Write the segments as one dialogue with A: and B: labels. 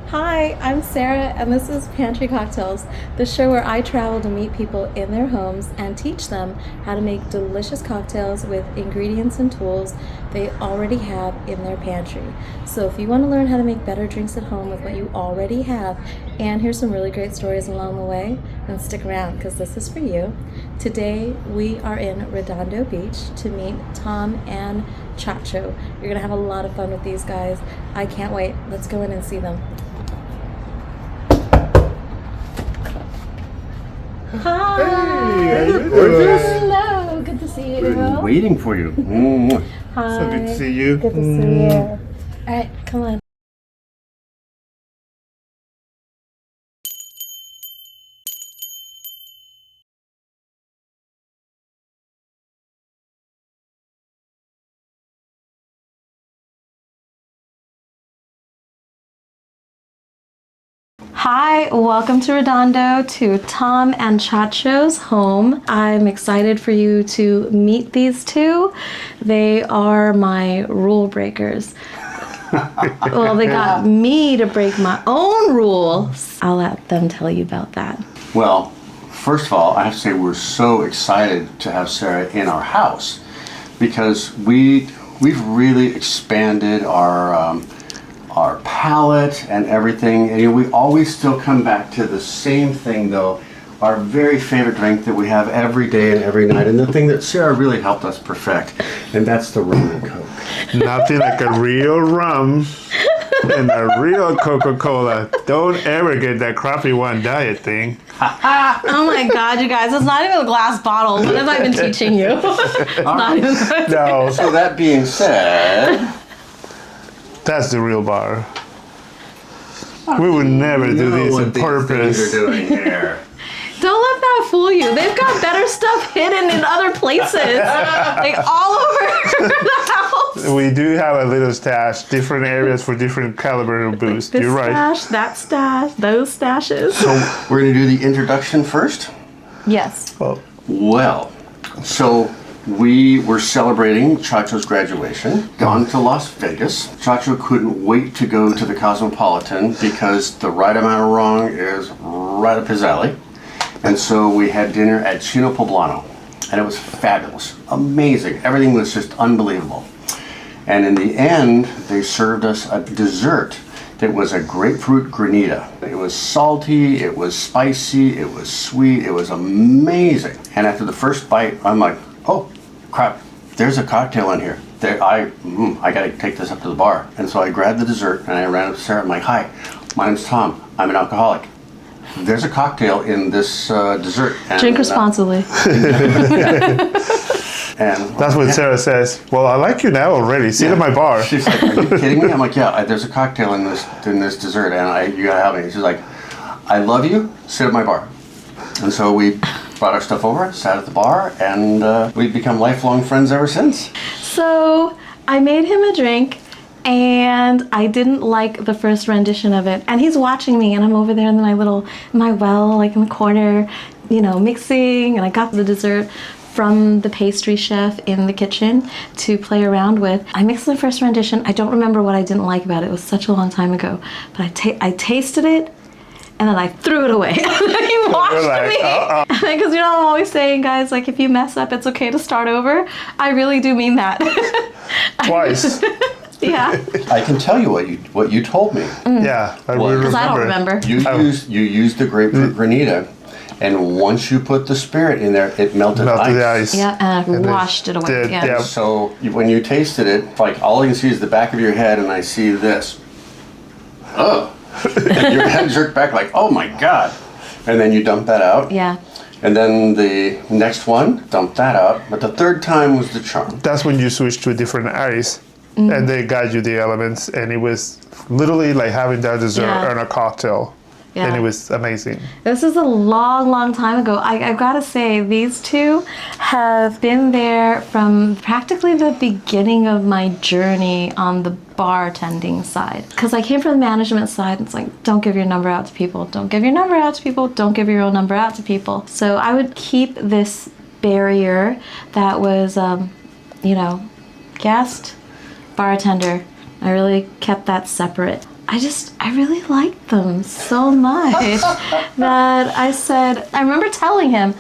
A: Hi, I'm Sarah, and this is Pantry Cocktails, the show where I travel to meet people in their homes and teach them how to make delicious cocktails with ingredients and tools they already have in their pantry. So if you want to learn how to make better drinks at home with what you already have and hear some really great stories along the way, then stick around because this is for you. Today we are in Redondo Beach to meet Tom and Chacho. You're going to have a lot of fun with these guys. I can't wait. Let's go in and see them. Hi.
B: Hey, how you doing?
A: Hello. Good to see you.
B: Been waiting for you.
A: Hi.
B: So good to see you.
A: Good to see you. All right, come on. Hi, welcome to Redondo, to Tom and Chacho's home. I'm excited for you to meet these two. They are my rule breakers. Well, they got me to break my own rules. I'll let them tell you about that.
B: Well, first of all, I have to say we're so excited to have Sarah in our house because we've really expanded our palate and everything. And we always still come back to the same thing though, our very favorite drink that we have every day and every night, and the thing that Sarah really helped us perfect, and that's the rum and Coke.
C: Nothing like a real rum and a real Coca-Cola. Don't ever get that crappy one diet thing.
A: Oh my God, you guys, it's not even a glass bottle. What have I been teaching you? Not even.
C: No,
B: So that being said,
C: that's the real bar. We would never do this on purpose.
B: You're doing here.
A: Don't let that fool you. They've got better stuff hidden in other places, like all over the house.
C: We do have a little stash, different areas for different caliber of boost.
A: This
C: You're right.
A: stash, that stash, those stashes.
B: So we're going to do the introduction first.
A: Yes.
B: Well, so we were celebrating Chacho's graduation, gone to Las Vegas. Chacho couldn't wait to go to the Cosmopolitan because the right amount of wrong is right up his alley. And so we had dinner at Chino Poblano, and it was fabulous, amazing. Everything was just unbelievable. And in the end, they served us a dessert that was a grapefruit granita. It was salty, it was spicy, it was sweet, it was amazing. And after the first bite, I'm like, oh crap, there's a cocktail in here. I gotta take this up to the bar. And so I grabbed the dessert and I ran up to Sarah. I'm like, hi, my name's Tom, I'm an alcoholic. There's a cocktail in this dessert. And,
A: Drink responsibly.
B: And
C: That's what Sarah says. Well, I like you now already. Sit at my bar.
B: She's like, are you kidding me? I'm like, yeah, there's a cocktail in this dessert, and you gotta help me. She's like, I love you. Sit at my bar. And so we brought our stuff over, sat at the bar, and we've become lifelong friends ever since.
A: So I made him a drink, and I didn't like the first rendition of it. And he's watching me, and I'm over there in my well, like in the corner, mixing, and I got the dessert from the pastry chef in the kitchen to play around with. I mixed the first rendition. I don't remember what I didn't like about it. It was such a long time ago. But I tasted it, and then I threw it away. And then he watched me. Because I'm always saying, guys, like, if you mess up, it's okay to start over. I really do mean that.
C: Twice.
A: Yeah.
B: I can tell you what you told me.
C: Yeah, I will remember.
A: Because I don't remember.
B: You used the grapefruit granita, and once you put the spirit in there, it melted
C: The
B: ice.
C: ice.
A: Yeah, and I washed it away. Yeah.
B: So when you tasted it, like all you can see is the back of your head, and I see this. Oh. And your head jerked back like, oh my God. And then you dump that out.
A: Yeah.
B: And then the next one, dump that out. But the third time was the charm.
C: That's when you switch to a different ice. And they guide you the elements, and it was literally like having that dessert and a cocktail.
A: Yeah.
C: And it was amazing.
A: This is a long, long time ago. I've got to say, these two have been there from practically the beginning of my journey on the bartending side. Because I came from the management side, and it's like, don't give your number out to people. Don't give your number out to people. Don't give your own number out to people. So I would keep this barrier that was, guest, bartender. I really kept that separate. I really liked them so much that I said, I remember telling him,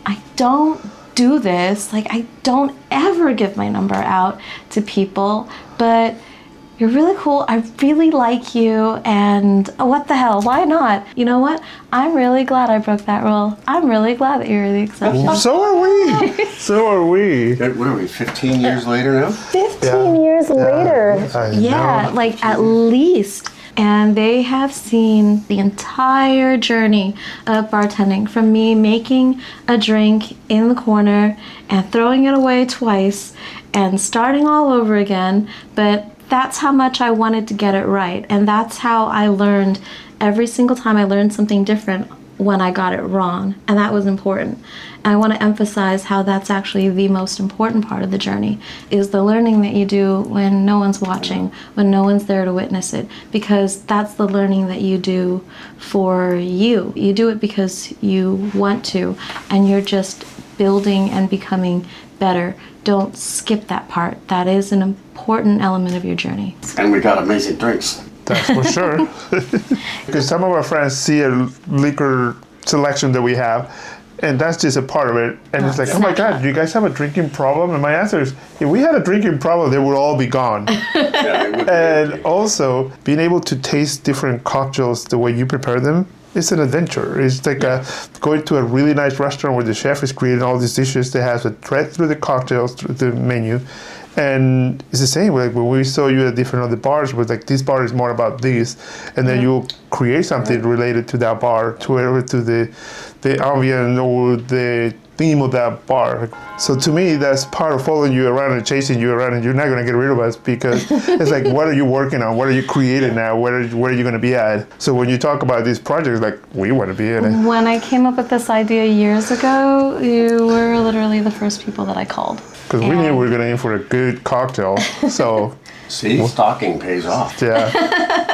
A: I don't do this. Like, I don't ever give my number out to people, but you're really cool. I really like you, and what the hell? Why not? You know what? I'm really glad I broke that rule. I'm really glad that you're the exception.
C: So are we. So are we.
B: What are we, 15 years later now?
A: 15 years later.
C: I
A: Yeah,
C: know.
A: like at least. And they have seen the entire journey of bartending, from me making a drink in the corner and throwing it away twice and starting all over again. But that's how much I wanted to get it right. And that's how I learned. Every single time I learned something different when I got it wrong. And that was important. And I want to emphasize how that's actually the most important part of the journey, is the learning that you do when no one's watching, when no one's there to witness it. Because that's the learning that you do for you. You do it because you want to, and you're just building and becoming better. Don't skip that part. That is an important element of your journey.
B: And we got amazing drinks.
C: That's for sure. Because some of our friends see a liquor selection that we have, and that's just a part of it. And it's like, oh my God, do you guys have a drinking problem? And my answer is, if we had a drinking problem, they would all be gone.
B: Yeah, it would be
C: And
B: okay.
C: also, being able to taste different cocktails the way you prepare them, it's an adventure. It's like going to a really nice restaurant where the chef is creating all these dishes that has a thread through the cocktails, through the menu. And it's the same, like when we saw you at different other bars, was like, this bar is more about this, and then you'll create something related to that bar, to the ambient or the theme of that bar. So to me, that's part of following you around and chasing you around, and you're not going to get rid of us, because it's like, what are you working on? What are you creating now? Where are you going to be at? So when you talk about these projects, like, we want to be in it.
A: When I came up with this idea years ago, you were literally the first people that I called.
C: Because we knew we were going to aim for a good cocktail. So,
B: See, stalking pays off.
C: yeah,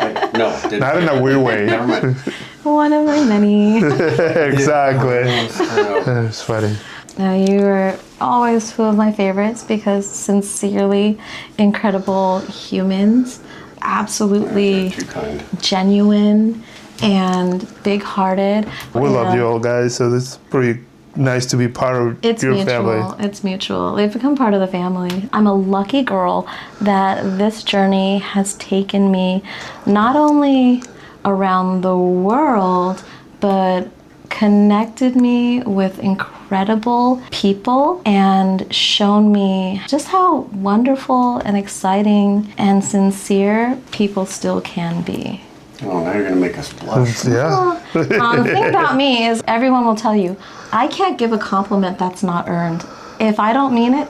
B: Like, no, it didn't.
C: not in a weird way.
B: Never mind.
A: One of my many.
C: Exactly.
B: I know.
C: It's funny.
A: You were always two of my favorites, because sincerely incredible humans, absolutely
B: Too kind.
A: genuine and big-hearted.
C: We love you all, guys, so it's pretty nice to be part of
A: It's
C: your
A: mutual.
C: family.
A: It's mutual. They've become part of the family. I'm a lucky girl that this journey has taken me not only around the world, but connected me with incredible people and shown me just how wonderful and exciting and sincere people still can be.
B: Oh, now you're going to make us blush.
C: Yeah.
A: The thing about me is, everyone will tell you, I can't give a compliment that's not earned. If I don't mean it,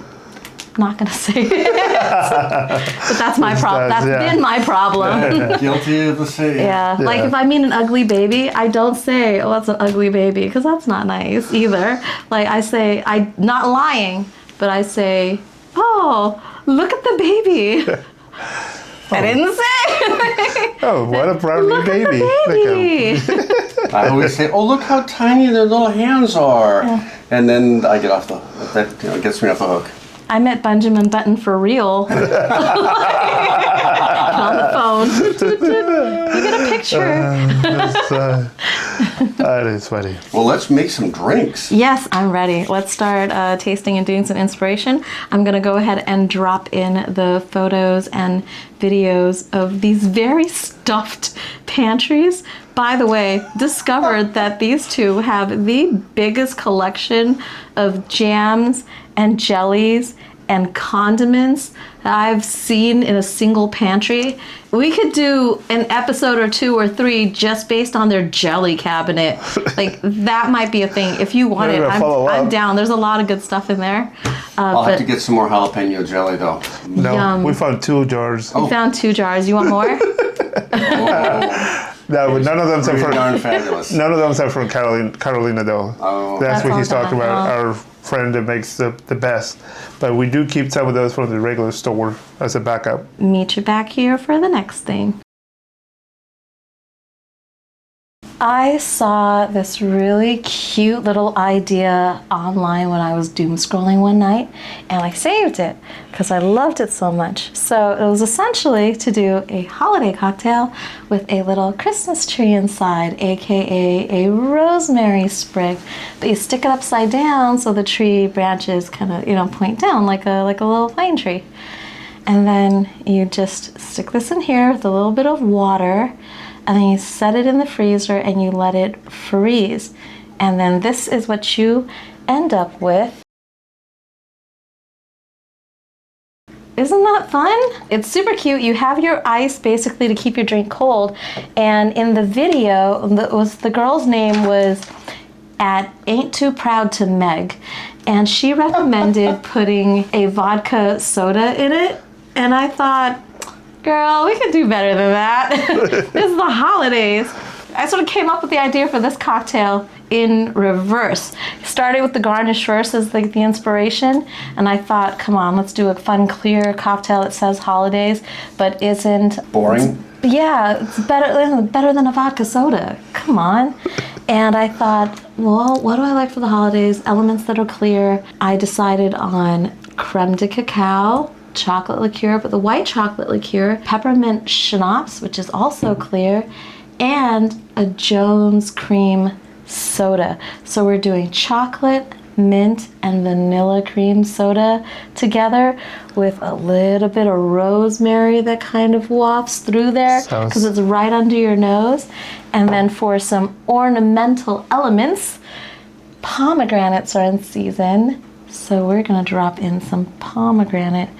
A: I'm not gonna say it. But that's my problem. That's been my problem.
B: Guilty of the same.
A: Yeah. Like if I mean an ugly baby, I don't say, oh, that's an ugly baby, because that's not nice either. Like I say, I'm not lying, but I say, oh, look at the baby. I didn't say.
C: Oh, what a brownie
A: Look
C: baby.
A: at the baby.
B: I always say, oh, look how tiny their little hands are. And then I get off that gets me off the hook.
A: I met Benjamin Button for real. On the phone. You get a picture.
C: That is funny.
B: Well, let's make some drinks.
A: Yes, I'm ready. Let's start tasting and doing some inspiration. I'm going to go ahead and drop in the photos and videos of these very stuffed pantries. By the way, discovered that these two have the biggest collection of jams and jellies and condiments that I've seen in a single pantry. We could do an episode or 2 or 3 just based on their jelly cabinet. Like, that might be a thing. If you want
C: Maybe
A: it,
C: I'll follow
A: I'm
C: up.
A: down. There's a lot of good stuff in there.
B: I'll have to get some more jalapeno jelly, though.
C: No,
A: Yum.
C: we found 2 jars.
A: We found 2 jars. You want more?
C: No, but none of them are
B: Pretty darn
C: from.
B: fabulous.
C: None of them are from Carolina, though.
B: Oh.
C: That's what
A: That's
C: he's
A: all
C: talking about.
A: done.
C: Our friend that makes the best. But we do keep some of those from the regular store as a backup.
A: Meet you back here for the next thing. I saw this really cute little idea online when I was doom scrolling one night, and I saved it because I loved it so much. So it was essentially to do a holiday cocktail with a little Christmas tree inside, aka a rosemary sprig. But you stick it upside down so the tree branches kind of, point down like a little pine tree. And then you just stick this in here with a little bit of water, and then you set it in the freezer and you let it freeze. And then this is what you end up with. Isn't that fun? It's super cute. You have your ice basically to keep your drink cold. And in the video, the girl's name was at Ain't Too Proud to Meg. And she recommended putting a vodka soda in it. And I thought, girl, we could do better than that. This is the holidays. I sort of came up with the idea for this cocktail in reverse. Started with the garnish first as the inspiration, and I thought, come on, let's do a fun, clear cocktail that says holidays, but isn't
B: Boring?
A: Yeah, it's better than a vodka soda. Come on. And I thought, well, what do I like for the holidays? Elements that are clear. I decided on creme de cacao, chocolate liqueur, but the white chocolate liqueur, peppermint schnapps, which is also clear, and a Jones cream soda. So we're doing chocolate, mint, and vanilla cream soda together with a little bit of rosemary that kind of wafts through there because it's right under your nose. And then for some ornamental elements, pomegranates are in season. So we're gonna drop in some pomegranate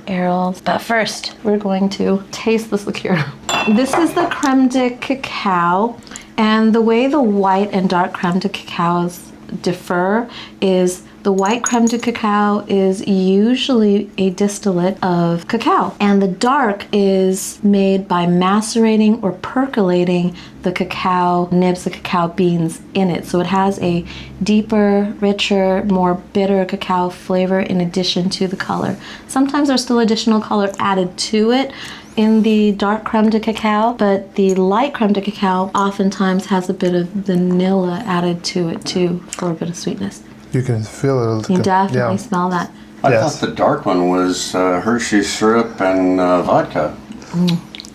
A: arils. But first, we're going to taste this liqueur. This is the creme de cacao, and the way the white and dark creme de cacaos differ is the white creme de cacao is usually a distillate of cacao, and the dark is made by macerating or percolating the cacao nibs, the cacao beans in it. So it has a deeper, richer, more bitter cacao flavor in addition to the color. Sometimes there's still additional color added to it in the dark creme de cacao, but the light creme de cacao oftentimes has a bit of vanilla added to it too for a bit of sweetness.
C: You can feel it.
A: You definitely smell that.
B: I thought the dark one was Hershey's syrup and vodka.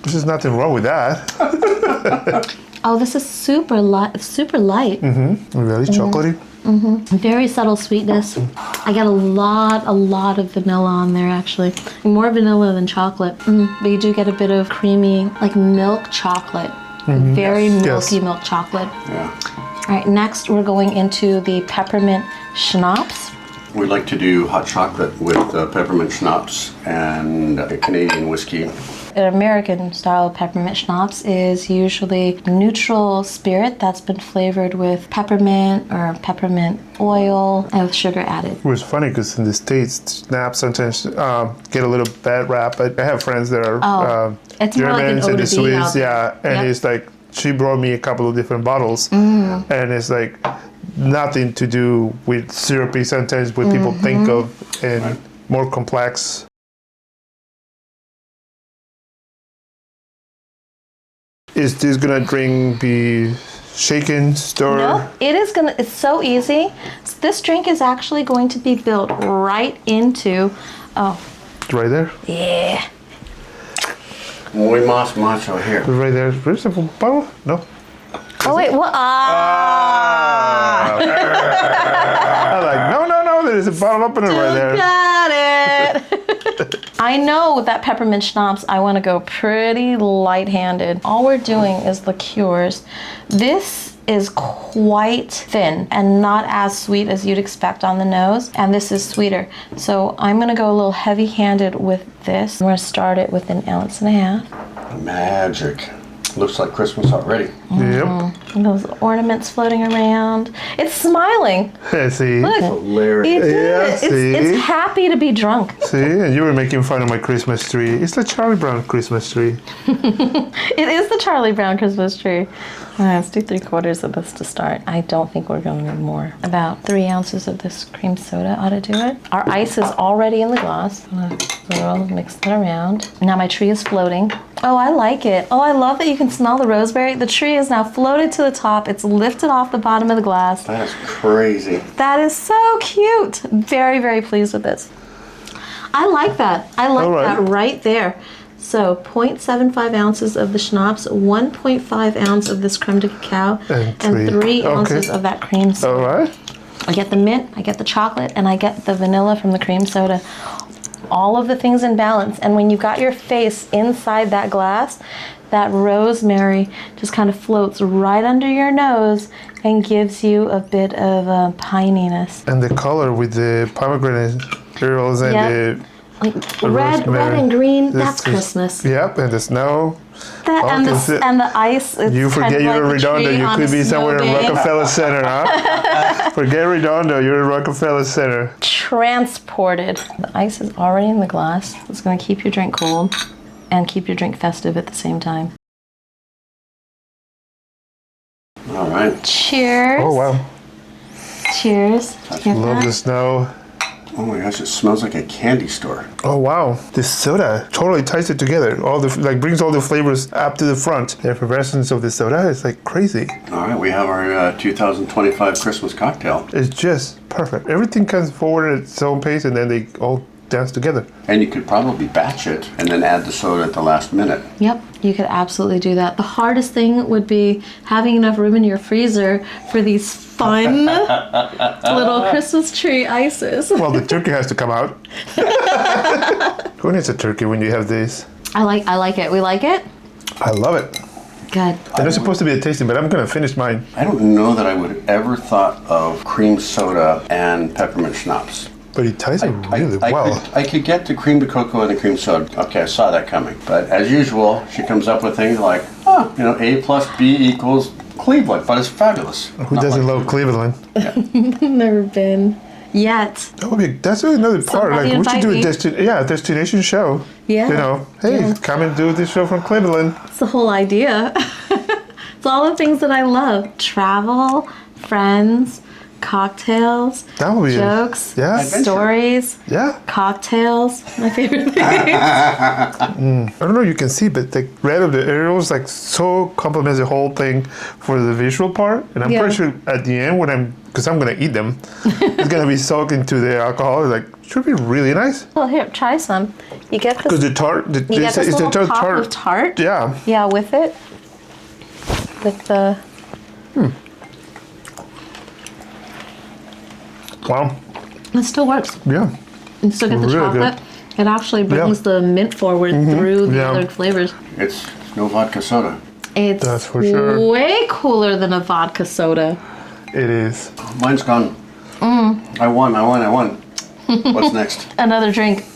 C: There's nothing wrong with that.
A: Oh, this is super light. Super light.
C: Very chocolatey.
A: Very subtle sweetness. I get a lot of vanilla on there actually. More vanilla than chocolate. But you do get a bit of creamy, like milk chocolate. Very milky milk chocolate.
B: Yeah.
A: All right, next we're going into the peppermint schnapps.
B: We like to do hot chocolate with peppermint schnapps and a Canadian whiskey.
A: An American style peppermint schnapps is usually neutral spirit that's been flavored with peppermint or peppermint oil and with sugar added.
C: It was funny because in the States, schnapps sometimes get a little bad rap. But I have friends that are
A: it's more like an
C: Germans and the
A: eau de vie out
C: Swiss,
A: there.
C: and it's like she brought me a couple of different bottles, and it's like nothing to do with syrupy. Sometimes what people think of and more complex. Is this gonna drink be shaken, stirred?
A: No, it is gonna. It's so easy. This drink is actually going to be built right into. Oh.
C: Right there.
A: Yeah.
B: Muy mas macho here.
C: Right there. Where's the bottle? No.
A: Oh wait, what?
C: I'm like, no, there's a bottle opener right there.
A: Got it. I know with that peppermint schnapps, I want to go pretty light-handed. All we're doing is liqueurs. This is quite thin and not as sweet as you'd expect on the nose, and this is sweeter. So I'm going to go a little heavy-handed with this. I'm going to start it with 1.5 ounces.
B: Magic. Looks like Christmas already.
C: Yep.
A: And those ornaments floating around. It's smiling.
C: See?
A: Look,
B: Hilarious.
A: it
C: Yeah,
A: is.
C: see?
A: It's happy to be drunk.
C: See? And you were making fun of my Christmas tree. It's the Charlie Brown Christmas tree.
A: It is the Charlie Brown Christmas tree. Let's do 3/4 of this to start. I don't think we're going to need more. About 3 ounces of this cream soda ought to do it. Our ice is already in the glass. I'm gonna mix that around. Now my tree is floating. Oh, I like it. Oh, I love that you can can smell the rosemary. The tree is now floated to the top. It's lifted off the bottom of the glass.
B: That is crazy.
A: That is so cute. Very, very pleased with this. I like that. I like that right there. So 0.75 ounces of the schnapps, 1.5 ounce of this creme de cacao, and 3 ounces of that cream soda.
C: All right.
A: I get the mint, I get the chocolate, and I get the vanilla from the cream soda. All of the things in balance. And when you got your face inside that glass, that rosemary just kind of floats right under your nose and gives you a bit of pininess.
C: And the color with the pomegranate arils and the
A: red and green, that's Christmas.
C: Yep, and the snow.
A: And the ice.
C: You forget you're in Redondo. You could be somewhere in Rockefeller Center, huh? Forget Redondo. You're in Rockefeller Center.
A: Transported. The ice is already in the glass. It's going to keep your drink cold and keep your drink festive at the same time.
B: All right.
A: Cheers.
C: Oh, wow.
A: Cheers.
C: Love the snow.
B: Oh my gosh, it smells like a candy store.
C: Oh wow, this soda totally ties it together. All the brings all the flavors up to the front. The effervescence of the soda is like crazy.
B: All right, we have our 2025 Christmas cocktail.
C: It's just perfect. Everything comes forward at its own pace, and then they all dance together.
B: And you could probably batch it and then add the soda at the last minute.
A: Yep, you could absolutely do that. The hardest thing would be having enough room in your freezer for these fun little Christmas tree ices.
C: Well, the turkey has to come out. Who needs a turkey when you have this?
A: I like it. We like it?
C: I love it.
A: Good.
C: And it's supposed to be a tasting, but I'm going to finish mine.
B: I don't know that I would have ever thought of cream soda and peppermint schnapps.
C: But it ties it really well.
B: I could get the cream de cocoa and the cream soda. Okay, I saw that coming. But as usual, she comes up with things like, A plus B equals Cleveland. But it's fabulous.
C: Who doesn't love Cleveland?
B: Yeah.
A: Never been yet.
C: That's really another part.
A: Somebody
C: We should do
A: invite
C: a destination show.
A: Yeah.
C: Hey, come and do this show from Cleveland.
A: It's the whole idea. It's all the things that I love. Travel, friends, cocktails, jokes, stories, cocktails. My favorite thing.
C: I don't know if you can see, but the red of the arils so complements the whole thing for the visual part. And I'm pretty sure at the end, because I'm going to eat them, it's going to be soaked into the alcohol. Should be really nice.
A: Well, here, try some. You get this.
C: Because the tart,
A: you get this little pop of tart.
C: Yeah.
A: Yeah, with it. With the...
C: Wow.
A: It still works.
C: Yeah.
A: You still get the chocolate. Good. It actually brings the mint forward through the other flavors.
B: It's no vodka soda.
A: It's
C: That's for sure.
A: way cooler than a vodka soda.
C: It is.
B: Mine's gone. I won. What's next?
A: Another drink.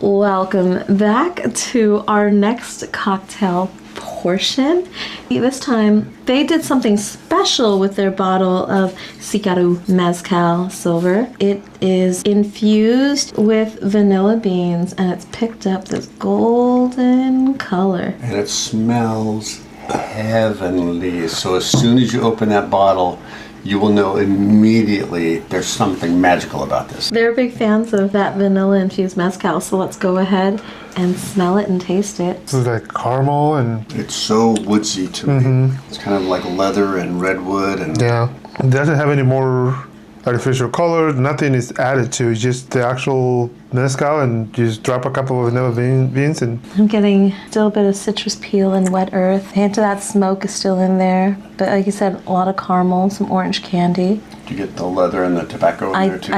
A: Welcome back to our next cocktail portion. This time they did something special with their bottle of Xicaru Mezcal Silver. It is infused with vanilla beans and it's picked up this golden color.
B: And it smells heavenly. So as soon as you open that bottle, you will know immediately there's something magical about this.
A: They're big fans of that vanilla infused mezcal, so let's go ahead and smell it and taste it.
C: This is like caramel and...
B: It's so woodsy to me. It's kind of like leather and redwood. And
C: yeah. It doesn't have any more artificial color. Nothing is added to. It's just the actual mezcal, and you just drop a couple of vanilla beans and...
A: I'm getting still a bit of citrus peel and wet earth. A hint of that smoke is still in there. But like you said, a lot of caramel, some orange candy.
B: Do you get the leather and the tobacco in there too?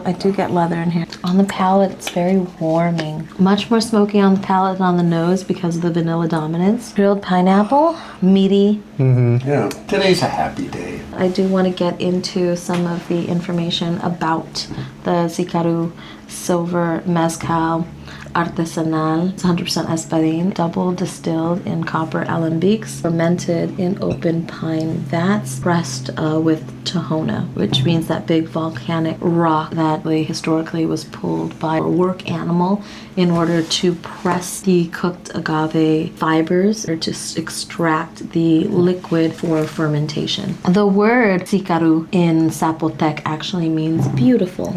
A: I do get leather in here. On the palate, it's very warming. Much more smoky on the palate than on the nose because of the vanilla dominance. Grilled pineapple, meaty.
B: Yeah, today's a happy day.
A: I do want to get into some of the information about the Xicaru Silver Mezcal Artesenal. It's 100% espadín, double distilled in copper alambiques, fermented in open pine vats, pressed with tahona, which means that big volcanic rock that historically was pulled by a work animal in order to press the cooked agave fibers or to extract the liquid for fermentation. The word Xicaru in Zapotec actually means beautiful.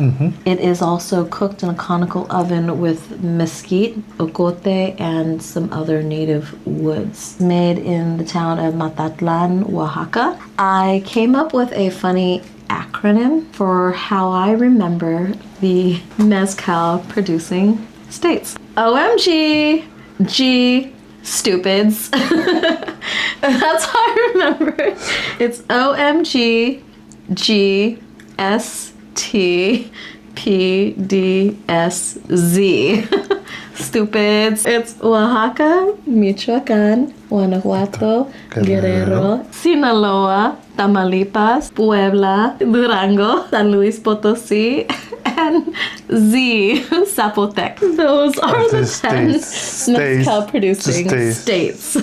A: It is also cooked in a conical oven with mesquite, ocote, and some other native woods. Made in the town of Matatlan, Oaxaca. I came up with a funny acronym for how I remember the mezcal producing states. OMG, G, stupids. That's how I remember it. It's OMG, G, S, T, P, D, S, Z. Stupids. It's Oaxaca, Michoacán, Guanajuato, Guerrero, Sinaloa, Tamaulipas, Puebla, Durango, San Luis Potosí, and Z, Zapotec. Those are the 10 mezcal producing states.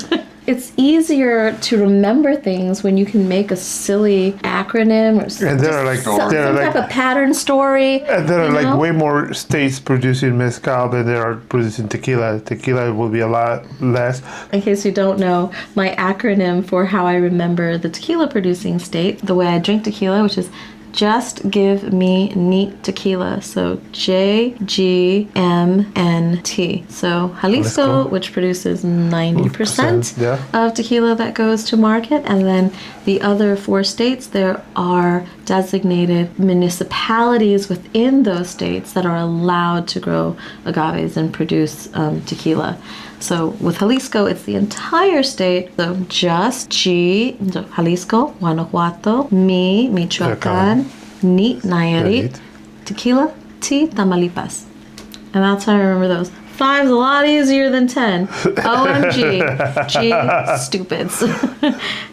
A: It's easier to remember things when you can make a silly acronym or
C: and there are like
A: some type of pattern story.
C: And there are like way more states producing mezcal than there are producing tequila. Tequila will be a lot less.
A: In case you don't know, my acronym for how I remember the tequila producing state, the way I drink tequila, which is just give me neat tequila. So JGMNT. So Jalisco, which produces 90% of tequila that goes to market. And then the other 4 states, there are designated municipalities within those states that are allowed to grow agaves and produce tequila. So with Jalisco, it's the entire state. So just G, Jalisco, Guanajuato, Michoacán, Ni, Nayarit, Tequila, T, Tamaulipas. And that's how I remember those. 5's a lot easier than 10. OMG, G, stupids.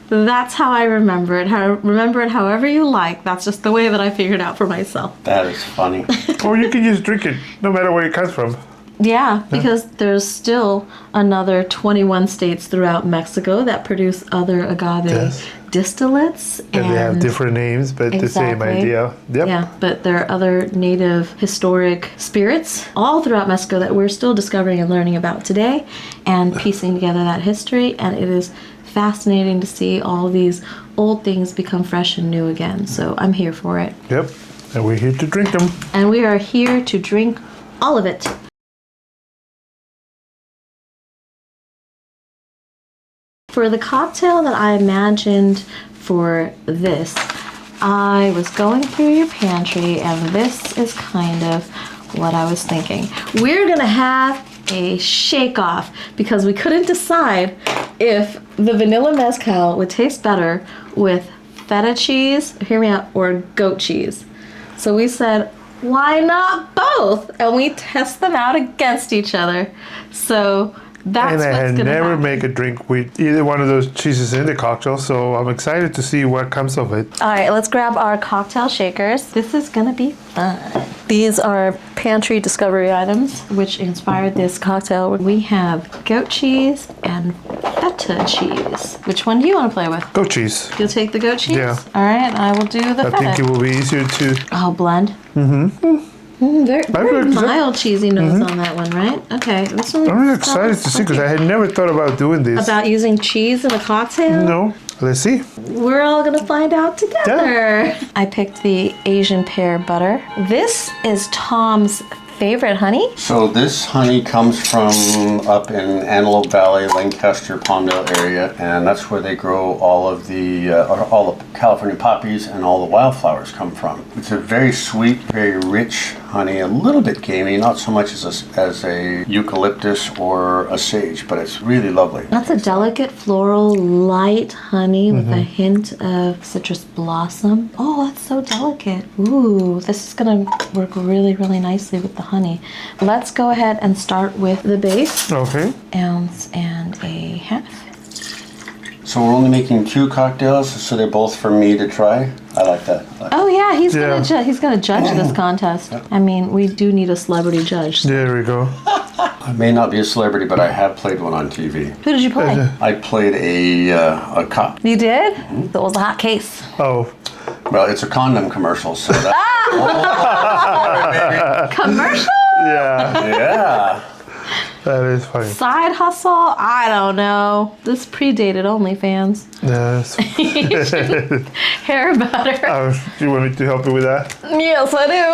A: That's how I remember it. Remember it however you like. That's just the way that I figured out for myself.
B: That is funny.
C: Or you can just drink it, no matter where it comes from.
A: Yeah, because there's still another 21 states throughout Mexico that produce other agave distillates.
C: And they have different names, but the same idea. Yep.
A: Yeah, but there are other native historic spirits all throughout Mexico that we're still discovering and learning about today and piecing together that history. And it is fascinating to see all these old things become fresh and new again. So I'm here for it.
C: Yep, and we're here to drink them.
A: And we are here to drink all of it. For the cocktail that I imagined for this, I was going through your pantry, and this is kind of what I was thinking. We're gonna have a shake-off because we couldn't decide if the vanilla mezcal would taste better with feta cheese, hear me out, or goat cheese. So we said, why not both? And we test them out against each other. So that's what's gonna happen.
C: Never make a drink with either one of those cheeses in the cocktail, so I'm excited to see what comes of it.
A: All right, let's grab our cocktail shakers. This is gonna be fun. These are pantry discovery items which inspired this cocktail. We have goat cheese and feta cheese. Which one do you want to play with?
C: Goat cheese.
A: You'll take the goat cheese?
C: Yeah.
A: All right, I will do the feta.
C: I think it will be easier to...
A: Oh, blend. Very mild cheesy notes on that one, right? Okay, this one.
C: I'm really excited to see because I had never thought about doing this.
A: About using cheese in a cocktail?
C: No. Let's see.
A: We're all gonna find out together. Yeah. I picked the Asian pear butter. This is Tom's favorite honey.
B: So this honey comes from up in Antelope Valley, Lancaster, Palmdale area, and that's where they grow all the California poppies and all the wildflowers come from. It's a very sweet, very rich honey, a little bit gamey, not so much as a eucalyptus or a sage, but it's really lovely.
A: That's a delicate floral light honey with a hint of citrus blossom. Oh, that's so delicate. Ooh, this is gonna work really, really nicely with the honey. Let's go ahead and start with the base.
C: Okay.
A: 1.5 ounces.
B: So we're only making 2 cocktails, so they're both for me to try. I like that.
A: Oh yeah, he's gonna judge this contest. I mean, we do need a celebrity judge.
C: There we go.
B: I may not be a celebrity, but I have played one on TV.
A: Who did you play?
B: I played a cop.
A: You did? That was a hot case.
C: Oh.
B: Well, it's a condom commercial, so that.
A: Commercial?
C: Yeah.
B: Yeah.
C: That is funny.
A: Side hustle? I don't know. This predated OnlyFans.
C: Yes.
A: Hair butter.
C: Do you want me to help you with that?
A: Yes, I do.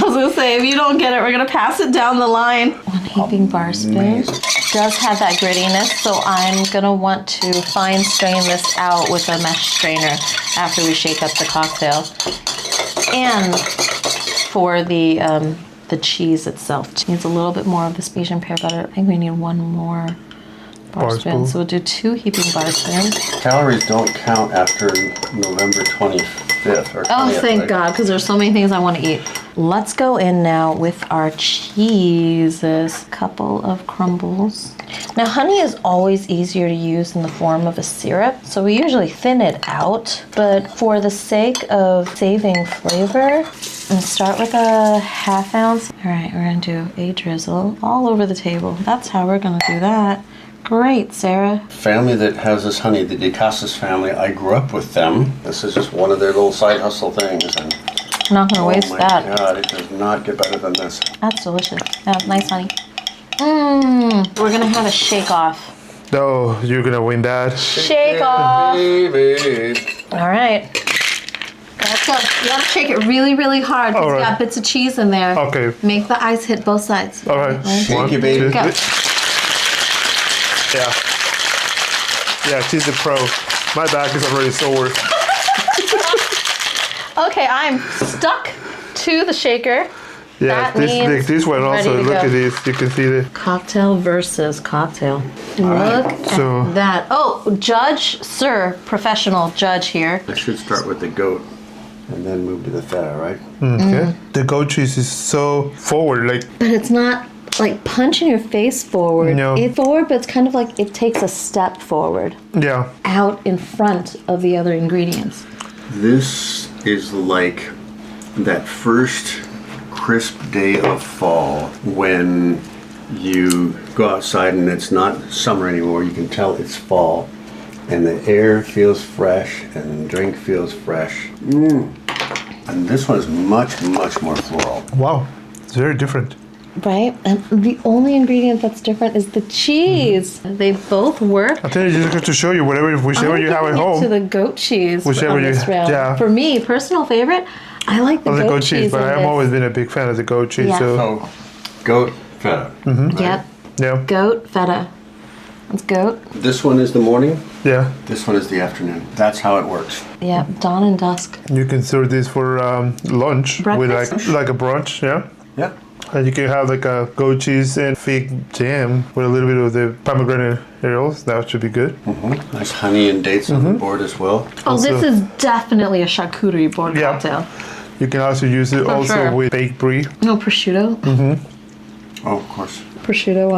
A: was gonna say, if you don't get it, we're gonna pass it down the line. 1 heaping bar spoon.
B: Amazing.
A: Does have that grittiness, so I'm gonna want to fine strain this out with a mesh strainer after we shake up the cocktail. And for the cheese itself, it needs a little bit more of this Asian pear butter. I think we need 1 more bar spoon. So we'll do 2 heaping bar spoons.
B: Calories don't count after November 25th or 20th.
A: Oh, thank
B: right?
A: God, because there's so many things I want to eat. Let's go in now with our cheeses. Couple of crumbles. Now, honey is always easier to use in the form of a syrup, so we usually thin it out. But for the sake of saving flavor, and start with a 1/2 ounce. All right, we're gonna do a drizzle all over the table. That's how we're gonna do that. Great, Sarah.
B: Family that has this honey, the Casas family, I grew up with them. This is just one of their little side hustle things. And
A: I'm not gonna waste that.
B: Oh my God, it does not get better than this.
A: That's delicious. Yeah, nice honey. We're gonna have a shake off.
C: Oh, you're gonna win that.
A: Shake off.
B: Baby.
A: All right. Let's go. You gotta shake it really, really hard because
C: All right.
A: you got bits of cheese in there.
C: Okay.
A: Make the ice hit both sides.
C: All right.
B: Shake
C: 1,
B: it, baby.
C: 2,
A: Go.
C: Yeah. Yeah, she's a pro. My back is already sore.
A: Okay, I'm stuck to the shaker.
C: Yeah,
A: That means
C: this one also.
A: ready to
C: Look
A: go.
C: at this. You can see the.
A: Cocktail versus cocktail.
B: right.
A: Look
C: So-
A: at that. Oh, judge, sir, professional judge here.
B: I should start with the goat and then move to the feta, right?
C: Okay. The goat cheese is so forward, like
A: But it's not like punching your face forward.
C: No.
A: It's forward, but it's kind of like it takes a step forward
C: yeah.
A: out in front of the other ingredients.
B: This is like that first crisp day of fall when you go outside and it's not summer anymore. You can tell it's fall and the air feels fresh and the drink feels fresh. And this one is much, much more floral.
C: Wow. It's very different.
A: Right? And the only ingredient that's different is the cheese. They both work.
C: I think it's just to show you whichever
A: I'm
C: you have at
A: giving it
C: home.
A: to the goat cheese
C: Whichever
A: on this
C: you-
A: round.
C: yeah.
A: For me, personal favorite, I like the
C: Of the
A: goat
C: goat cheese, but
A: on
C: I've
A: this.
C: always been a big fan of the goat cheese.
A: Yeah.
C: So
B: So, goat, feta. right?
A: Yep.
C: yeah,
A: Goat, feta. It's goat.
B: This one is the morning,
C: yeah.
B: this one is the afternoon. That's how it works.
A: Yep. Dawn and dusk.
C: You can serve this for lunch with
A: Breakfast?
C: like a brunch, yeah.
B: Yep.
C: And you can have like a goat cheese and fig jam with a little bit of the pomegranate arils. That should be good.
B: Nice honey and dates on the board as well.
A: Oh, this
C: Also-
A: is definitely a charcuterie board
C: Yeah.
A: cocktail.
C: You can also use it also
A: sure.
C: with baked brie.
A: No prosciutto.
B: Oh, of course.
A: Prosciutto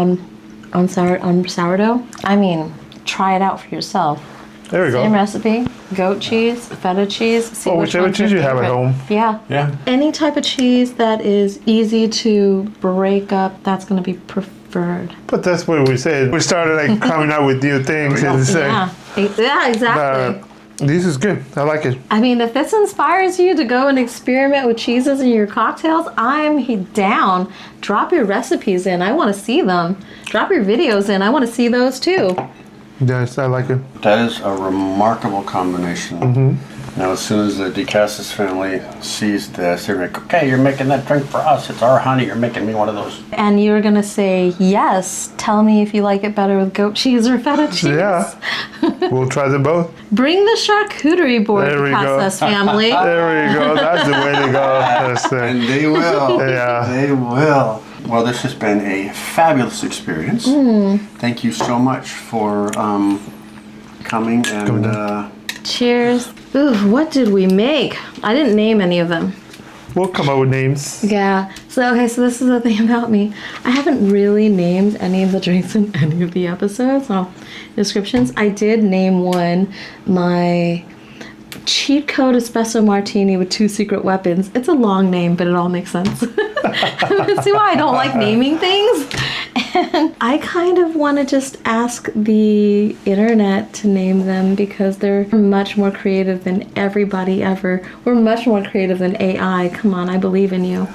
A: on sourdough. I mean, try it out for yourself.
C: There we
A: Same
C: go.
A: recipe: goat cheese, feta cheese. See
C: Oh,
A: which
C: whichever
A: one's your
C: cheese you have at
A: favorite.
C: home.
A: Yeah.
B: Yeah.
A: Any type of cheese that is easy to break up, that's going to be preferred.
C: But that's what we said. We started like coming out with new things. And it's
A: Yeah. Yeah, exactly.
C: this is good. I like it.
A: I mean, if this inspires you to go and experiment with cheeses in your cocktails, I'm down. Drop your recipes in. I want to see them. Drop your videos in. I want to see those too.
C: Yes, I like it.
B: That is a remarkable combination. Now, as soon as the Casas family sees this, they're like, okay, you're making that drink for us. It's our honey. You're making me one of those.
A: And you're going to say, yes, tell me if you like it better with goat cheese or feta cheese.
C: Yeah. We'll try them both.
A: Bring the charcuterie board
C: There
A: to
C: we go.
A: Casas family.
C: There we go. That's the way to go. That's
B: And
C: it.
B: they will.
C: Yeah.
B: They will. Well, this has been a fabulous experience. Thank you so much for coming and
A: Cheers. Ooh, what did we make? I didn't name any of them.
C: We'll come up with names.
A: Yeah. So this is the thing about me. I haven't really named any of the drinks in any of the episodes. So descriptions. I did name one my cheat code espresso martini with 2 secret weapons. It's a long name, but it all makes sense. See why I don't like naming things? And I kind of want to just ask the internet to name them because they're much more creative than everybody ever. We're much more creative than AI. Come on, I believe in you.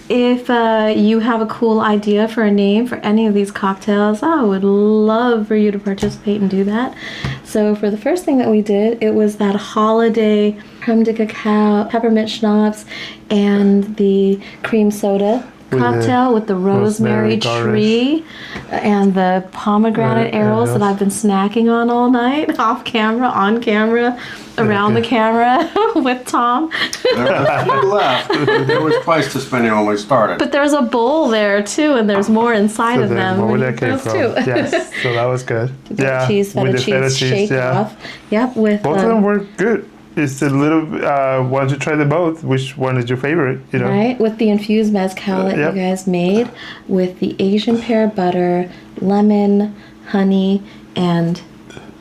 A: If you have a cool idea for a name for any of these cocktails, I would love for you to participate and do that. So for the first thing that we did, it was that holiday creme de cacao, peppermint schnapps, and the cream soda cocktail with the rosemary tree and the pomegranate arils that I've been snacking on all night, off camera, on camera, around the camera with Tom.
B: There was a few left. There was twice as many when we started.
A: But there's a bowl there too, and there's more inside of them.
C: Where that came from? Yes, so that was good.
A: Goat cheese, feta cheese, shake off. Yep, with
C: both of them were good. It's a little. Why don't you try them both? Which one is your favorite? You know,
A: right? With the infused mezcal that you guys made, with the Asian pear butter, lemon, honey, and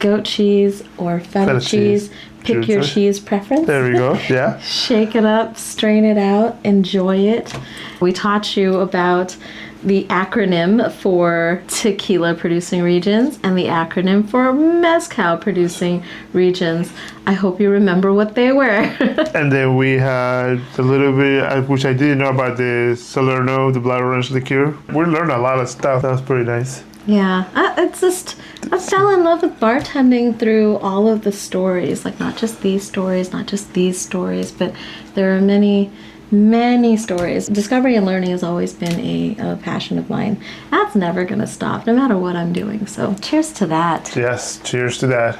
A: goat cheese or feta cheese. Pick your cheese preference.
C: There we go. Yeah.
A: Shake it up, strain it out, enjoy it. We taught you about the acronym for tequila producing regions and the acronym for mezcal producing regions. I hope you remember what they were.
C: And then we had a little bit, which I didn't know about, the Salerno, the blood orange liqueur. We learned a lot of stuff. That was pretty nice.
A: Yeah, it's just, I fell in love with bartending through all of the stories. Like, not just these stories, but there are many stories. Discovery and learning has always been a passion of mine. That's never going to stop, no matter what I'm doing. So cheers to that.
C: Yes, cheers to that.